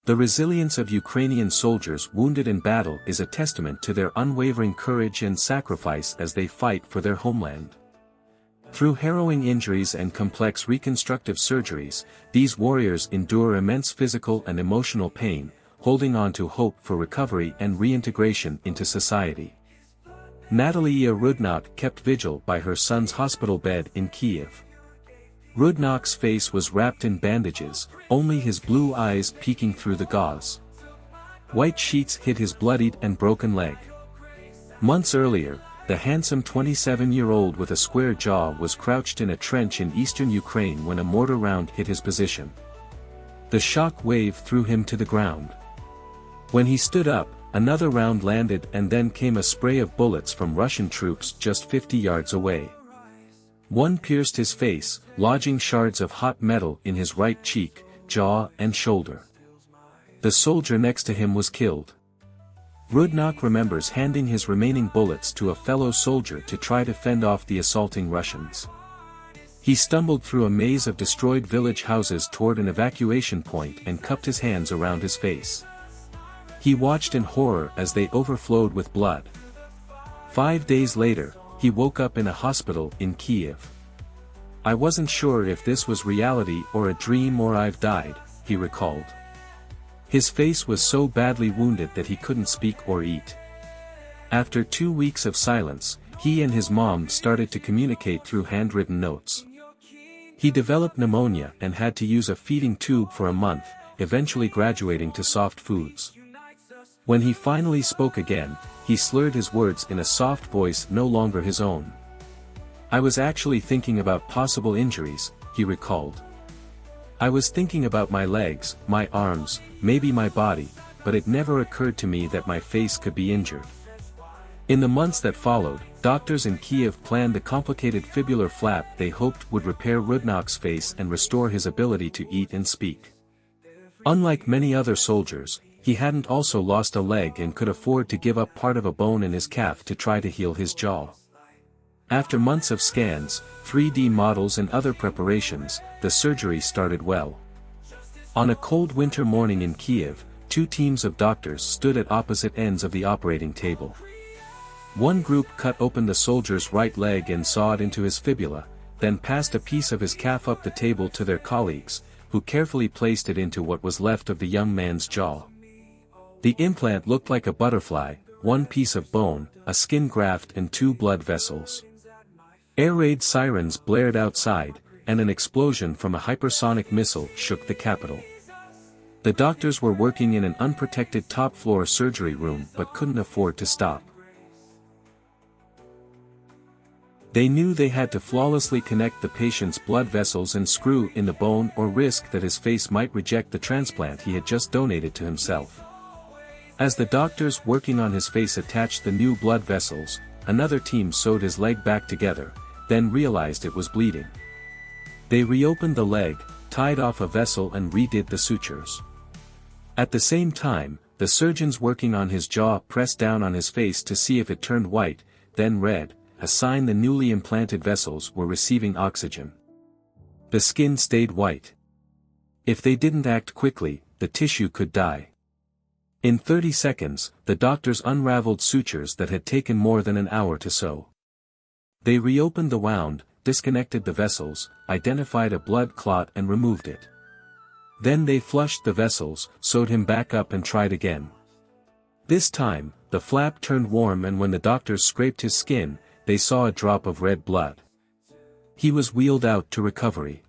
The resilience of Ukrainian soldiers wounded in battle is a testament to their unwavering courage and sacrifice as they fight for their homeland. Through harrowing injuries and complex reconstructive surgeries, these warriors endure immense physical and emotional pain, holding on to hope for recovery and reintegration into society. Natalia Rudnak kept vigil by her son's hospital bed in Kyiv. Rudnak's face was wrapped in bandages, only his blue eyes peeking through the gauze. White sheets hid his bloodied and broken leg. Months earlier, the handsome 27-year-old with a square jaw was crouched in a trench in eastern Ukraine when a mortar round hit his position. The shock wave threw him to the ground. When he stood up, another round landed and then came a spray of bullets from Russian troops just 50 yards away. One pierced his face, lodging shards of hot metal in his right cheek, jaw and shoulder. The soldier next to him was killed. Rudnak remembers handing his remaining bullets to a fellow soldier to try to fend off the assaulting Russians. He stumbled through a maze of destroyed village houses toward an evacuation point and cupped his hands around his face. He watched in horror as they overflowed with blood. 5 days later, he woke up in a hospital in Kyiv. "I wasn't sure if this was reality or a dream or I've died," he recalled. His face was so badly wounded that he couldn't speak or eat. After 2 weeks of silence, he and his mom started to communicate through handwritten notes. He developed pneumonia and had to use a feeding tube for a month, eventually graduating to soft foods. When he finally spoke again, he slurred his words in a soft voice no longer his own. "I was actually thinking about possible injuries," he recalled. "I was thinking about my legs, my arms, maybe my body, but it never occurred to me that my face could be injured." In the months that followed, doctors in Kyiv planned a complicated fibular flap they hoped would repair Rudnak's face and restore his ability to eat and speak. Unlike many other soldiers, he hadn't also lost a leg and could afford to give up part of a bone in his calf to try to heal his jaw. After months of scans, 3D models and other preparations, the surgery started well. On a cold winter morning in Kyiv, 2 teams of doctors stood at opposite ends of the operating table. One group cut open the soldier's right leg and sawed into his fibula, then passed a piece of his calf up the table to their colleagues, who carefully placed it into what was left of the young man's jaw. The implant looked like a butterfly, 1 piece of bone, a skin graft and 2 blood vessels. Air raid sirens blared outside, and an explosion from a hypersonic missile shook the capital. The doctors were working in an unprotected top-floor surgery room but couldn't afford to stop. They knew they had to flawlessly connect the patient's blood vessels and screw in the bone or risk that his face might reject the transplant he had just donated to himself. As the doctors working on his face attached the new blood vessels, another team sewed his leg back together, then realized it was bleeding. They reopened the leg, tied off a vessel and redid the sutures. At the same time, the surgeons working on his jaw pressed down on his face to see if it turned white, then red, a sign the newly implanted vessels were receiving oxygen. The skin stayed white. If they didn't act quickly, the tissue could die. In 30 seconds, the doctors unraveled sutures that had taken more than an hour to sew. They reopened the wound, disconnected the vessels, identified a blood clot and removed it. Then they flushed the vessels, sewed him back up and tried again. This time, the flap turned warm and when the doctors scraped his skin, they saw a drop of red blood. He was wheeled out to recovery.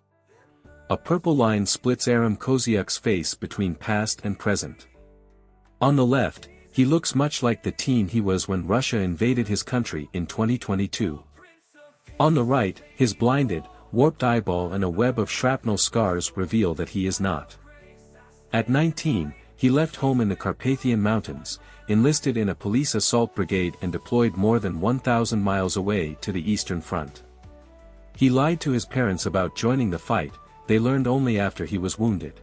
A purple line splits Aram Koziuk's face between past and present. On the left, he looks much like the teen he was when Russia invaded his country in 2022. On the right, his blinded, warped eyeball and a web of shrapnel scars reveal that he is not. At 19, he left home in the Carpathian Mountains, enlisted in a police assault brigade and deployed more than 1,000 miles away to the Eastern Front. He lied to his parents about joining the fight, they learned only after he was wounded.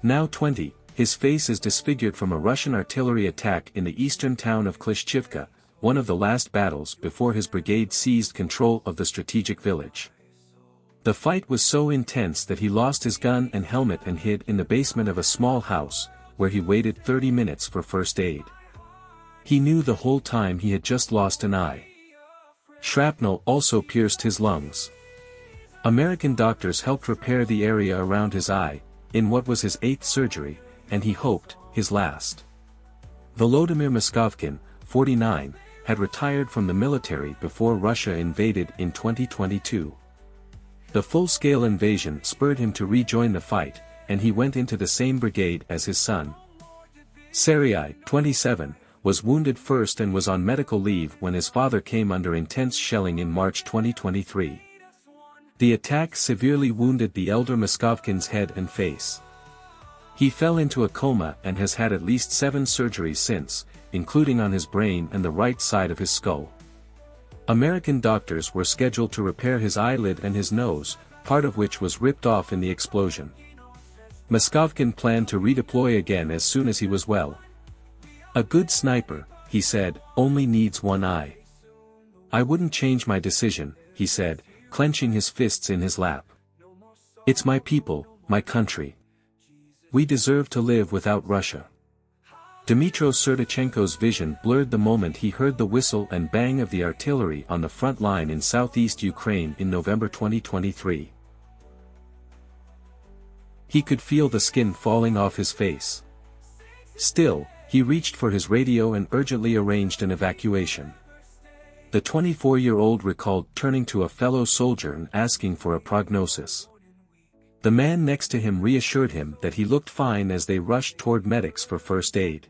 Now 20, his face is disfigured from a Russian artillery attack in the eastern town of Klishchivka, one of the last battles before his brigade seized control of the strategic village. The fight was so intense that he lost his gun and helmet and hid in the basement of a small house, where he waited 30 minutes for first aid. He knew the whole time he had just lost an eye. Shrapnel also pierced his lungs. American doctors helped repair the area around his eye, in what was his 8th surgery, and he hoped, his last. Volodymyr Moskovkin, 49, had retired from the military before Russia invaded in 2022. The full-scale invasion spurred him to rejoin the fight, and he went into the same brigade as his son. Serhiy, 27, was wounded first and was on medical leave when his father came under intense shelling in March 2023. The attack severely wounded the elder Moskovkin's head and face. He fell into a coma and has had at least 7 surgeries since, including on his brain and the right side of his skull. American doctors were scheduled to repair his eyelid and his nose, part of which was ripped off in the explosion. Moskovkin planned to redeploy again as soon as he was well. "A good sniper," he said, "only needs one eye. I wouldn't change my decision," he said, clenching his fists in his lap. "It's my people, my country. We deserve to live without Russia." Dmytro Serdachenko's vision blurred the moment he heard the whistle and bang of the artillery on the front line in southeast Ukraine in November 2023. He could feel the skin falling off his face. Still, he reached for his radio and urgently arranged an evacuation. The 24-year-old recalled turning to a fellow soldier and asking for a prognosis. The man next to him reassured him that he looked fine as they rushed toward medics for first aid.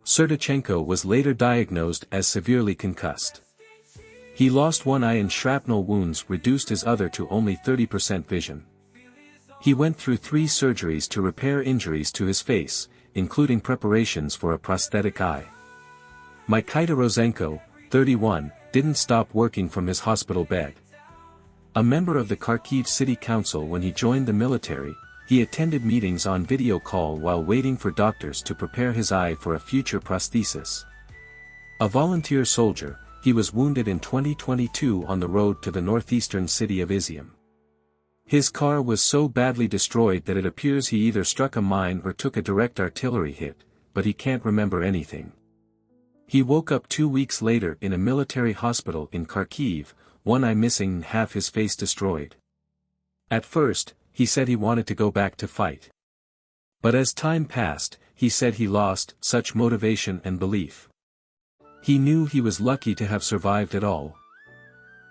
Serdachenko was later diagnosed as severely concussed. He lost one eye and shrapnel wounds reduced his other to only 30% vision. He went through 3 surgeries to repair injuries to his face, including preparations for a prosthetic eye. Mikita Rosenko, 31, didn't stop working from his hospital bed. A member of the Kharkiv City Council when he joined the military, he attended meetings on video call while waiting for doctors to prepare his eye for a future prosthesis. A volunteer soldier, he was wounded in 2022 on the road to the northeastern city of Izium. His car was so badly destroyed that it appears he either struck a mine or took a direct artillery hit, but he can't remember anything. He woke up 2 weeks later in a military hospital in Kharkiv, one eye missing and half his face destroyed. At first, he said he wanted to go back to fight. But as time passed, he said he lost such motivation and belief. He knew he was lucky to have survived at all.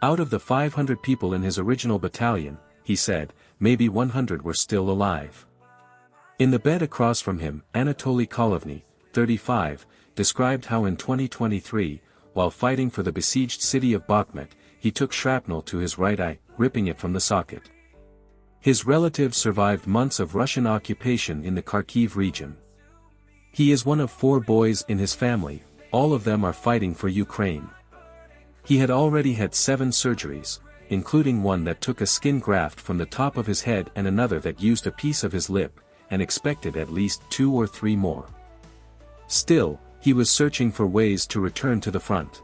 Out of the 500 people in his original battalion, he said, maybe 100 were still alive. In the bed across from him, Anatoly Kolovny, 35, described how in 2023, while fighting for the besieged city of Bakhmut, he took shrapnel to his right eye, ripping it from the socket. His relatives survived months of Russian occupation in the Kharkiv region. He is one of 4 boys in his family, all of them are fighting for Ukraine. He had already had 7 surgeries, including one that took a skin graft from the top of his head and another that used a piece of his lip, and expected at least 2 or 3 more. Still, he was searching for ways to return to the front.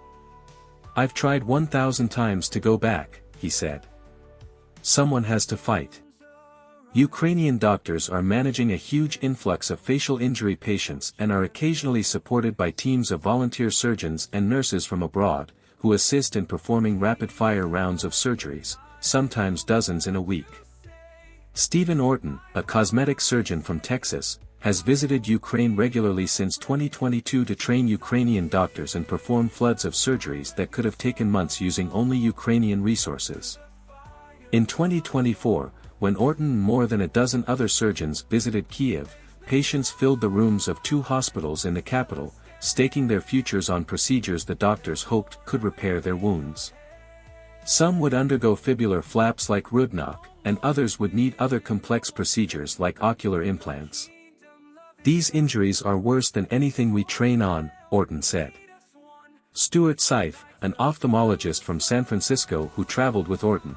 "I've tried 1,000 times to go back," he said. "Someone has to fight." Ukrainian doctors are managing a huge influx of facial injury patients and are occasionally supported by teams of volunteer surgeons and nurses from abroad, who assist in performing rapid-fire rounds of surgeries, sometimes dozens in a week. Stephen Orton, a cosmetic surgeon from Texas, has visited Ukraine regularly since 2022 to train Ukrainian doctors and perform floods of surgeries that could have taken months using only Ukrainian resources. In 2024, when Orton and more than a dozen other surgeons visited Kiev, patients filled the rooms of 2 hospitals in the capital, staking their futures on procedures the doctors hoped could repair their wounds. Some would undergo fibular flaps like Rudnock, and others would need other complex procedures like ocular implants. "These injuries are worse than anything we train on," Orton said. Stuart Seif, an ophthalmologist from San Francisco who traveled with Orton,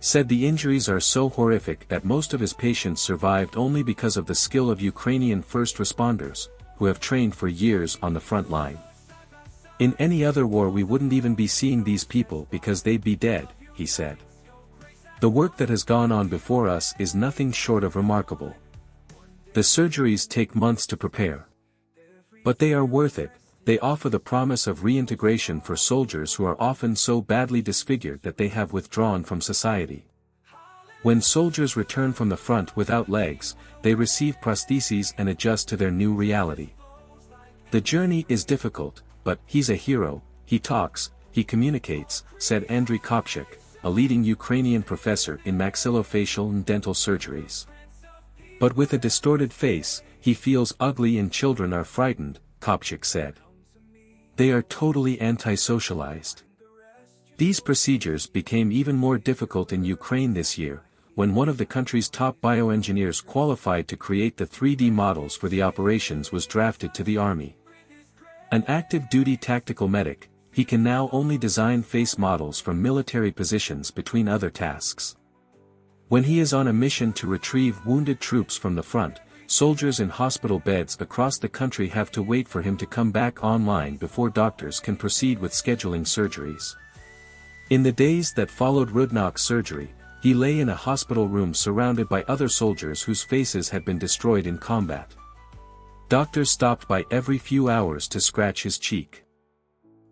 said the injuries are so horrific that most of his patients survived only because of the skill of Ukrainian first responders, who have trained for years on the front line. "In any other war we wouldn't even be seeing these people because they'd be dead," he said. "The work that has gone on before us is nothing short of remarkable. The surgeries take months to prepare. But they are worth it. They offer the promise of reintegration for soldiers who are often so badly disfigured that they have withdrawn from society. When soldiers return from the front without legs, they receive prostheses and adjust to their new reality. The journey is difficult, but he's a hero. He talks, he communicates, said Andriy Kopchik, a leading Ukrainian professor in maxillofacial and dental surgeries. But with a distorted face, he feels ugly and children are frightened, Kopchik said. They are totally anti-socialized. These procedures became even more difficult in Ukraine this year, when one of the country's top bioengineers qualified to create the 3D models for the operations was drafted to the army. An active-duty tactical medic, he can now only design face models from military positions between other tasks. When he is on a mission to retrieve wounded troops from the front, soldiers in hospital beds across the country have to wait for him to come back online before doctors can proceed with scheduling surgeries. In the days that followed Rudnok's surgery, he lay in a hospital room surrounded by other soldiers whose faces had been destroyed in combat. Doctors stopped by every few hours to scratch his cheek.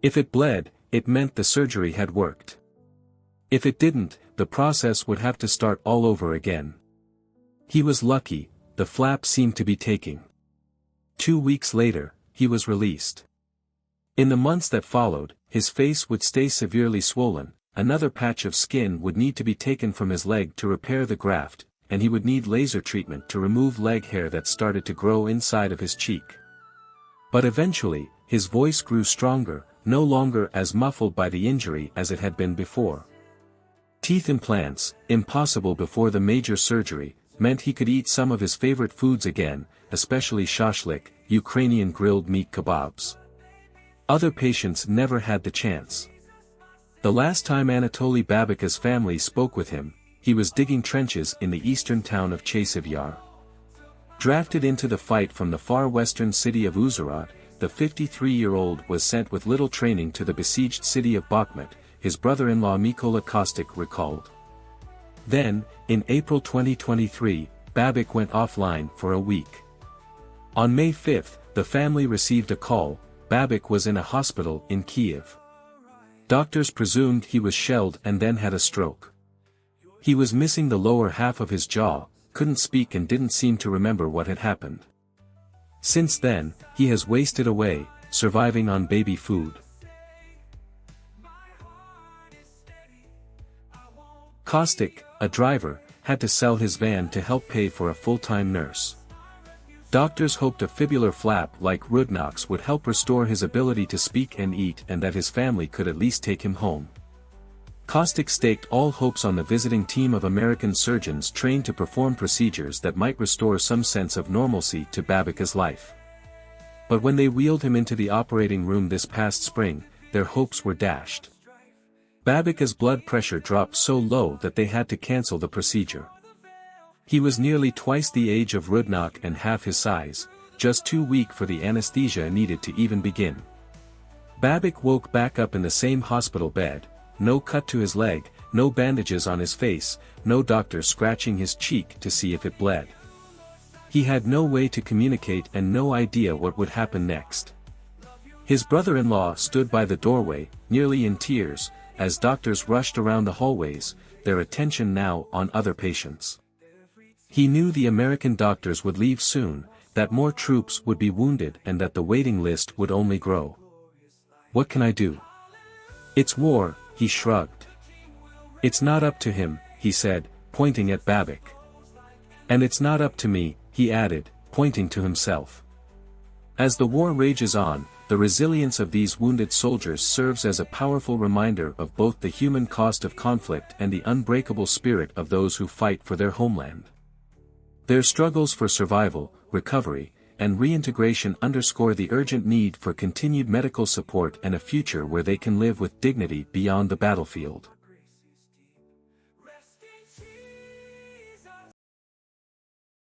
If it bled, it meant the surgery had worked. If it didn't, the process would have to start all over again. He was lucky. The flap seemed to be taking. 2 weeks later, he was released. In the months that followed, his face would stay severely swollen, another patch of skin would need to be taken from his leg to repair the graft, and he would need laser treatment to remove leg hair that started to grow inside of his cheek. But eventually, his voice grew stronger, no longer as muffled by the injury as it had been before. Teeth implants, impossible before the major surgery, meant he could eat some of his favorite foods again, especially shashlik, Ukrainian grilled meat kebabs. Other patients never had the chance. The last time Anatoly Babika's family spoke with him, he was digging trenches in the eastern town of Chasiv Yar. Drafted into the fight from the far western city of Uzhhorod, the 53-year-old was sent with little training to the besieged city of Bakhmut, his brother-in-law Mykola Kostik recalled. Then, in April 2023, Babik went offline for a week. On May 5, the family received a call. Babik was in a hospital in Kiev. Doctors presumed he was shelled and then had a stroke. He was missing the lower half of his jaw, couldn't speak and didn't seem to remember what had happened. Since then, he has wasted away, surviving on baby food. Kostik, a driver, had to sell his van to help pay for a full-time nurse. Doctors hoped a fibular flap like Rudnok's would help restore his ability to speak and eat and that his family could at least take him home. Kostik staked all hopes on the visiting team of American surgeons trained to perform procedures that might restore some sense of normalcy to Babika's life. But when they wheeled him into the operating room this past spring, their hopes were dashed. Babika's blood pressure dropped so low that they had to cancel the procedure. He was nearly twice the age of Rudnok and half his size, just too weak for the anesthesia needed to even begin. Babik woke back up in the same hospital bed, no cut to his leg, no bandages on his face, no doctor scratching his cheek to see if it bled. He had no way to communicate and no idea what would happen next. His brother-in-law stood by the doorway, nearly in tears, as doctors rushed around the hallways, their attention now on other patients. He knew the American doctors would leave soon, that more troops would be wounded and that the waiting list would only grow. What can I do? It's war, he shrugged. It's not up to him, he said, pointing at Babik. And it's not up to me, he added, pointing to himself. As the war rages on, the resilience of these wounded soldiers serves as a powerful reminder of both the human cost of conflict and the unbreakable spirit of those who fight for their homeland. Their struggles for survival, recovery, and reintegration underscore the urgent need for continued medical support and a future where they can live with dignity beyond the battlefield.